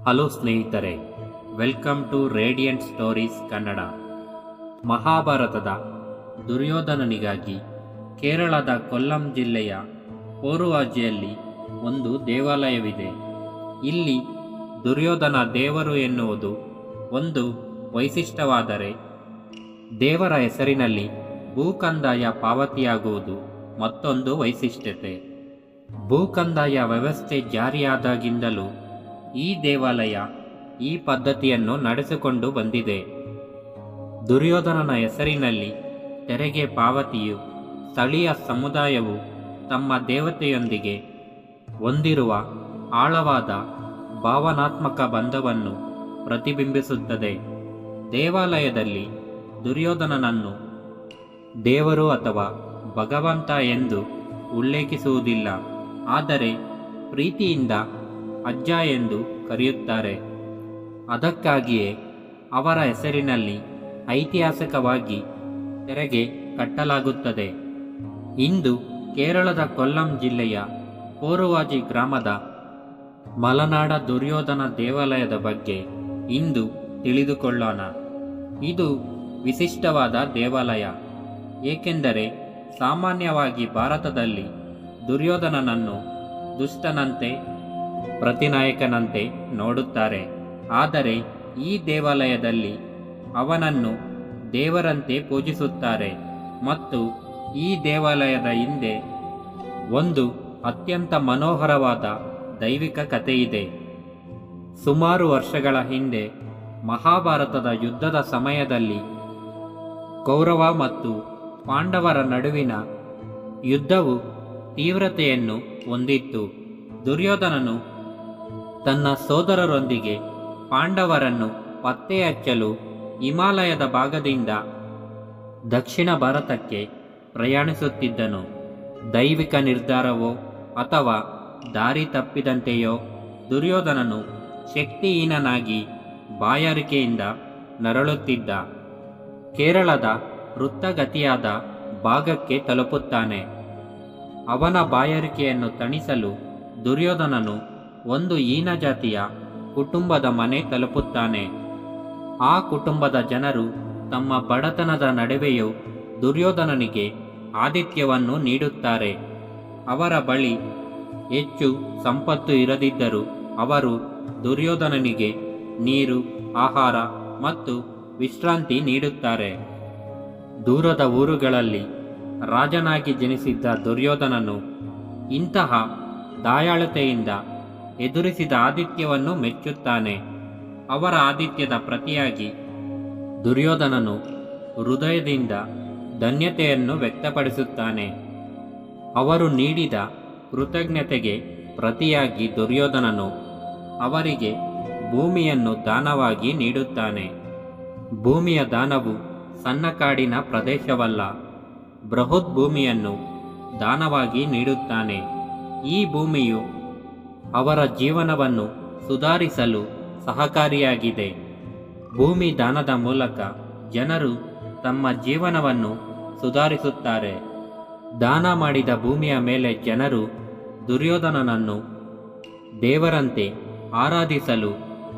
Hello ಸ್ನೇಹಿತರೆ, welcome to Radiant Stories Kannada. ಮಹಾಭಾರತದ ದುರ್ಯೋಧನನಿಗಾಗಿ ಕೇರಳದ ಕೊಲ್ಲಂ ಜಿಲ್ಲೆಯ ಪೋರುವಾಜಿಯಲ್ಲಿ ಒಂದು ದೇವಾಲಯವಿದೆ. ಇಲ್ಲಿ ದುರ್ಯೋಧನ ದೇವರು ಎನ್ನುವುದು ಒಂದು ವೈಶಿಷ್ಟ್ಯವಾದರೆ, ದೇವರ ಹೆಸರಿನಲ್ಲಿ ಭೂಕಂದಾಯ ಪಾವತಿಯಾಗುವುದು ಮತ್ತೊಂದು ವೈಶಿಷ್ಟ್ಯತೆ. ಭೂಕಂದಾಯ ವ್ಯವಸ್ಥೆ ಜಾರಿಯಾದಾಗಿಂದಲೂ ಈ ದೇವಾಲಯ ಈ ಪದ್ಧತಿಯನ್ನು ನಡೆಸಿಕೊಂಡು ಬಂದಿದೆ. ದುರ್ಯೋಧನನ ಹೆಸರಿನಲ್ಲಿ ತೆರಿಗೆ ಪಾವತಿಯು ಸ್ಥಳೀಯ ಸಮುದಾಯವು ತಮ್ಮ ದೇವತೆಯೊಂದಿಗೆ ಹೊಂದಿರುವ ಆಳವಾದ ಭಾವನಾತ್ಮಕ ಬಂಧವನ್ನು ಪ್ರತಿಬಿಂಬಿಸುತ್ತದೆ. ದೇವಾಲಯದಲ್ಲಿ ದುರ್ಯೋಧನನನ್ನು ದೇವರು ಅಥವಾ ಭಗವಂತ ಎಂದು ಉಲ್ಲೇಖಿಸುವುದಿಲ್ಲ, ಆದರೆ ಪ್ರೀತಿಯಿಂದ ಅಜ್ಜ ಎಂದು ಕರೆಯುತ್ತಾರೆ. ಅದಕ್ಕಾಗಿಯೇ ಅವರ ಹೆಸರಿನಲ್ಲಿ ಐತಿಹಾಸಿಕವಾಗಿ ತೆರಿಗೆ ಕಟ್ಟಲಾಗುತ್ತದೆ. ಇಂದು ಕೇರಳದ ಕೊಲ್ಲಂ ಜಿಲ್ಲೆಯ ಪೋರುವಾಜಿ ಗ್ರಾಮದ ಮಲನಾಡ ದುರ್ಯೋಧನ ದೇವಾಲಯದ ಬಗ್ಗೆ ಇಂದು ತಿಳಿದುಕೊಳ್ಳೋಣ. ಇದು ವಿಶಿಷ್ಟವಾದ ದೇವಾಲಯ, ಏಕೆಂದರೆ ಸಾಮಾನ್ಯವಾಗಿ ಭಾರತದಲ್ಲಿ ದುರ್ಯೋಧನನನ್ನು ದುಷ್ಟನಂತೆ, ಪ್ರತಿನಾಯಕನಂತೆ ನೋಡುತ್ತಾರೆ. ಆದರೆ ಈ ದೇವಾಲಯದಲ್ಲಿ ಅವನನ್ನು ದೇವರಂತೆ ಪೂಜಿಸುತ್ತಾರೆ. ಮತ್ತು ಈ ದೇವಾಲಯದ ಹಿಂದೆ ಒಂದು ಅತ್ಯಂತ ಮನೋಹರವಾದ ದೈವಿಕ ಕಥೆಯಿದೆ. ಸುಮಾರು ವರ್ಷಗಳ ಹಿಂದೆ ಮಹಾಭಾರತದ ಯುದ್ಧದ ಸಮಯದಲ್ಲಿ ಕೌರವ ಮತ್ತು ಪಾಂಡವರ ನಡುವಿನ ಯುದ್ಧವು ತೀವ್ರತೆಯನ್ನು ಹೊಂದಿತ್ತು. ದುರ್ಯೋಧನನು ತನ್ನ ಸೋದರರೊಂದಿಗೆ ಪಾಂಡವರನ್ನು ಪತ್ತೆ ಹಚ್ಚಲು ಹಿಮಾಲಯದ ಭಾಗದಿಂದ ದಕ್ಷಿಣ ಭಾರತಕ್ಕೆ ಪ್ರಯಾಣಿಸುತ್ತಿದ್ದನು. ದೈವಿಕ ನಿರ್ಧಾರವೋ ಅಥವಾ ದಾರಿ ತಪ್ಪಿದಂತೆಯೋ ದುರ್ಯೋಧನನು ಶಕ್ತಿಹೀನನಾಗಿ ಬಾಯಾರಿಕೆಯಿಂದ ನರಳುತ್ತಿದ್ದ. ಕೇರಳದ ವೃತ್ತಗತಿಯಾದ ಭಾಗಕ್ಕೆ ತಲುಪುತ್ತಾನೆ. ಅವನ ಬಾಯಾರಿಕೆಯನ್ನು ತಣಿಸಲು ದುರ್ಯೋಧನನು ಒಂದು ಹೀನಜಾತಿಯ ಕುಟುಂಬದ ಮನೆ ತಲುಪುತ್ತಾನೆ. ಆ ಕುಟುಂಬದ ಜನರು ತಮ್ಮ ಬಡತನದ ನಡುವೆಯೂ ದುರ್ಯೋಧನನಿಗೆ ಆತಿಥ್ಯವನ್ನು ನೀಡುತ್ತಾರೆ. ಅವರ ಬಳಿ ಹೆಚ್ಚು ಸಂಪತ್ತು ಇರದಿದ್ದರೂ ಅವರು ದುರ್ಯೋಧನನಿಗೆ ನೀರು, ಆಹಾರ ಮತ್ತು ವಿಶ್ರಾಂತಿ ನೀಡುತ್ತಾರೆ. ದೂರದ ಊರುಗಳಲ್ಲಿ ರಾಜನಾಗಿ ಜನಿಸಿದ್ದ ದುರ್ಯೋಧನನು ಇಂತಹ ದಯಾಳುತೆಯಿಂದ ಎದುರಿಸಿದ ಆತಿಥ್ಯವನ್ನು ಮೆಚ್ಚುತ್ತಾನೆ. ಅವರ ಆತಿಥ್ಯದ ಪ್ರತಿಯಾಗಿ ದುರ್ಯೋಧನನು ಹೃದಯದಿಂದ ಧನ್ಯತೆಯನ್ನು ವ್ಯಕ್ತಪಡಿಸುತ್ತಾನೆ. ಅವರು ನೀಡಿದ ಕೃತಜ್ಞತೆಗೆ ಪ್ರತಿಯಾಗಿ ದುರ್ಯೋಧನನು ಅವರಿಗೆ ಭೂಮಿಯನ್ನು ದಾನವಾಗಿ ನೀಡುತ್ತಾನೆ. ಭೂಮಿಯ ದಾನವು ಸಣ್ಣ ಕಾಡಿನ ಪ್ರದೇಶವಲ್ಲ, ಬೃಹತ್ ಭೂಮಿಯನ್ನು ದಾನವಾಗಿ ನೀಡುತ್ತಾನೆ. ಈ ಭೂಮಿಯು ಅವರ ಜೀವನವನ್ನು ಸುಧಾರಿಸಲು ಸಹಕಾರಿಯಾಗಿದೆ. ಭೂಮಿ ದಾನದ ಮೂಲಕ ಜನರು ತಮ್ಮ ಜೀವನವನ್ನು ಸುಧಾರಿಸುತ್ತಾರೆ. ದಾನ ಮಾಡಿದ ಭೂಮಿಯ ಮೇಲೆ ಜನರು ದುರ್ಯೋಧನನನ್ನು ದೇವರಂತೆ ಆರಾಧಿಸಲು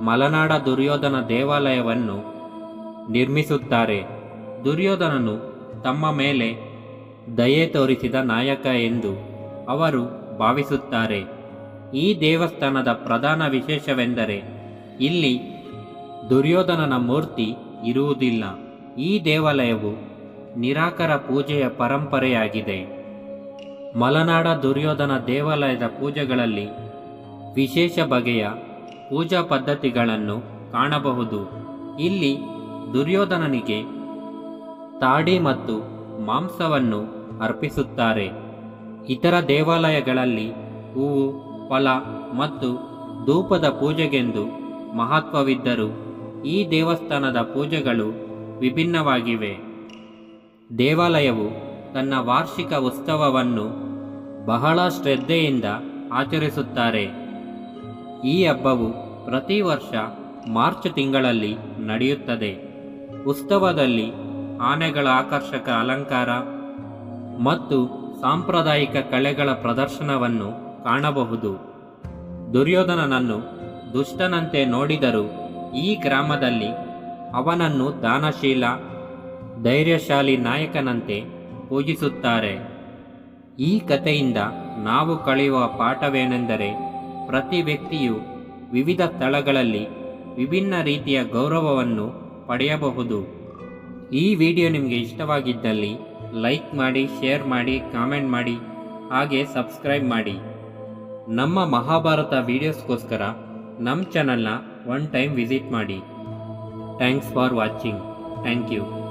ಮಲನಾಡ ದುರ್ಯೋಧನ ದೇವಾಲಯವನ್ನು ನಿರ್ಮಿಸುತ್ತಾರೆ. ದುರ್ಯೋಧನನು ತಮ್ಮ ಮೇಲೆ ದಯೆ ತೋರಿಸಿದ ನಾಯಕ ಎಂದು ಅವರು ಭಾವಿಸುತ್ತಾರೆ. ಈ ದೇವಸ್ಥಾನದ ಪ್ರಧಾನ ವಿಶೇಷವೆಂದರೆ ಇಲ್ಲಿ ದುರ್ಯೋಧನನ ಮೂರ್ತಿ ಇರುವುದಿಲ್ಲ. ಈ ದೇವಾಲಯವು ನಿರಾಕಾರ ಪೂಜೆಯ ಪರಂಪರೆಯಾಗಿದೆ. ಮಲನಾಡ ದುರ್ಯೋಧನ ದೇವಾಲಯದ ಪೂಜೆಗಳಲ್ಲಿ ವಿಶೇಷ ಬಗೆಯ ಪೂಜಾ ಪದ್ಧತಿಗಳನ್ನು ಕಾಣಬಹುದು. ಇಲ್ಲಿ ದುರ್ಯೋಧನನಿಗೆ ತಾಡಿ ಮತ್ತು ಮಾಂಸವನ್ನು ಅರ್ಪಿಸುತ್ತಾರೆ. ಇತರ ದೇವಾಲಯಗಳಲ್ಲಿ ಹೂವು, ಫಲ ಮತ್ತು ಧೂಪದ ಪೂಜೆಗೆಂದು ಮಹತ್ವವಿದ್ದರೂ ಈ ದೇವಸ್ಥಾನದ ಪೂಜೆಗಳು ವಿಭಿನ್ನವಾಗಿವೆ. ದೇವಾಲಯವು ತನ್ನ ವಾರ್ಷಿಕ ಉತ್ಸವವನ್ನು ಬಹಳ ಶ್ರದ್ಧೆಯಿಂದ ಆಚರಿಸುತ್ತಾರೆ. ಈ ಹಬ್ಬವು ಪ್ರತಿ ವರ್ಷ ಮಾರ್ಚ್ ತಿಂಗಳಲ್ಲಿ ನಡೆಯುತ್ತದೆ. ಉತ್ಸವದಲ್ಲಿ ಆನೆಗಳ ಆಕರ್ಷಕ ಅಲಂಕಾರ ಮತ್ತು ಸಾಂಪ್ರದಾಯಿಕ ಕಲೆಗಳ ಪ್ರದರ್ಶನವನ್ನು ಕಾಣಬಹುದು. ದುರ್ಯೋಧನನನ್ನು ದುಷ್ಟನಂತೆ ನೋಡಿದರೂ ಈ ಗ್ರಾಮದಲ್ಲಿ ಅವನನ್ನು ದಾನಶೀಲ ಧೈರ್ಯಶಾಲಿ ನಾಯಕನಂತೆ ಪೂಜಿಸುತ್ತಾರೆ. ಈ ಕಥೆಯಿಂದ ನಾವು ಕಳೆಯುವ ಪಾಠವೇನೆಂದರೆ, ಪ್ರತಿ ವ್ಯಕ್ತಿಯು ವಿವಿಧ ಸ್ಥಳಗಳಲ್ಲಿ ವಿಭಿನ್ನ ರೀತಿಯ ಗೌರವವನ್ನು ಪಡೆಯಬಹುದು. ಈ ವಿಡಿಯೋ ನಿಮಗೆ ಇಷ್ಟವಾಗಿದ್ದಲ್ಲಿ ಲೈಕ್ ಮಾಡಿ, ಶೇರ್ ಮಾಡಿ, ಕಾಮೆಂಟ್ ಮಾಡಿ, ಹಾಗೆ ಸಬ್ಸ್ಕ್ರೈಬ್ ಮಾಡಿ. ನಮ್ಮ ಮಹಾಭಾರತ ವಿಡಿಯೋಸ್ಗೋಸ್ಕರ ನಮ್ಮ ಚಾನಲ್ನ ಒನ್ ಟೈಮ್ ವಿಸಿಟ್ ಮಾಡಿ. Thanks for watching. Thank you.